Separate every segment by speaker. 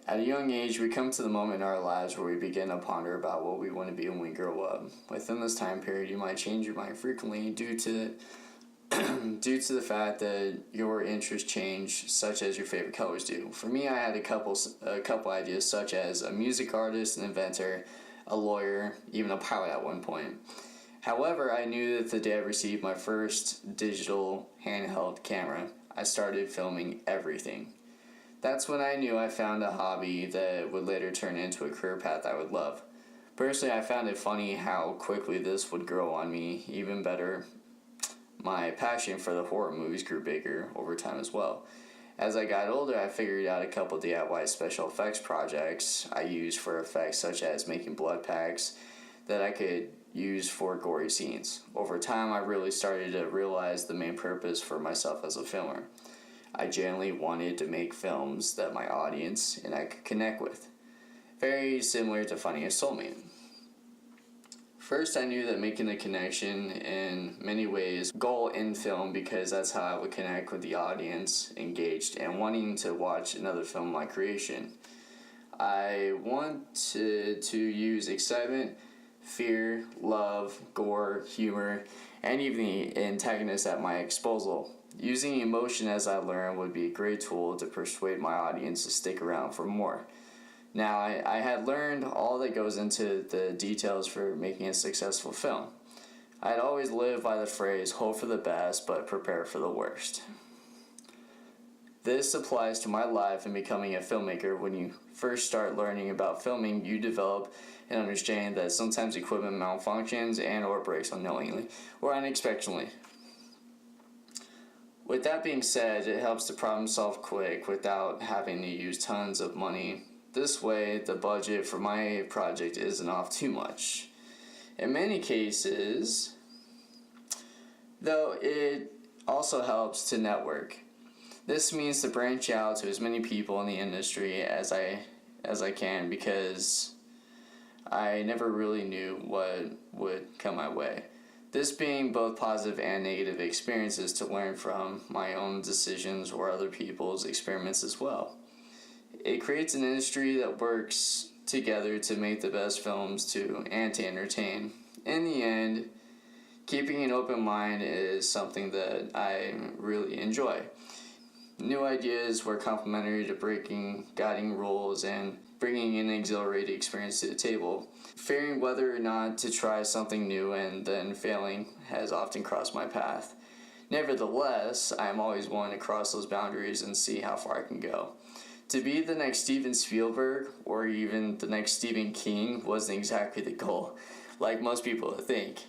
Speaker 1: At a young age, we come to the moment in our lives where we begin to ponder about what we want to be when we grow up. Within this time period, you might change your mind frequently due to the fact that your interests change, such as your favorite colors do. For me, I had a couple ideas, such as a music artist, an inventor, a lawyer, even a pilot at one point. However, I knew that the day I received my first digital handheld camera, I started filming everything. That's when I knew I found a hobby that would later turn into a career path I would love. Personally, I found it funny how quickly this would grow on me. Even better, my passion for the horror movies grew bigger over time as well. As I got older, I figured out a couple DIY special effects projects I used for effects, such as making blood packs that I could use for gory scenes. Over time, I really started to realize the main purpose for myself as a filmer. I genuinely wanted to make films that my audience and I could connect with. Very similar to Funniest Soulmate. First, I knew that making a connection in many ways goal in film, because that's how I would connect with the audience engaged and wanting to watch another film of my creation. I wanted to use excitement, fear, love, gore, humor, and even the antagonist at my disposal. Using emotion as I learned would be a great tool to persuade my audience to stick around for more. Now, I had learned all that goes into the details for making a successful film. I had always lived by the phrase, hope for the best, but prepare for the worst. This applies to my life in becoming a filmmaker. When you first start learning about filming, you develop an understanding that sometimes equipment malfunctions and or breaks unknowingly or unexpectedly. With that being said, it helps to problem solve quick without having to use tons of money. This way, the budget for my project isn't off too much. In many cases, though, it also helps to network. This means to branch out to as many people in the industry as I can, because I never really knew what would come my way. This being both positive and negative experiences to learn from my own decisions or other people's experiments as well. It creates an industry that works together to make the best films and to entertain. In the end, keeping an open mind is something that I really enjoy. New ideas were complementary to breaking guiding rules and bringing an exhilarating experience to the table. Fearing whether or not to try something new and then failing has often crossed my path. Nevertheless, I am always willing to cross those boundaries and see how far I can go. To be the next Steven Spielberg or even the next Stephen King wasn't exactly the goal, like most people think.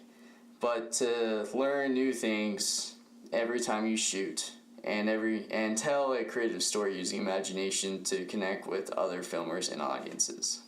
Speaker 1: But to learn new things every time you shoot and tell a creative story using imagination to connect with other filmers and audiences.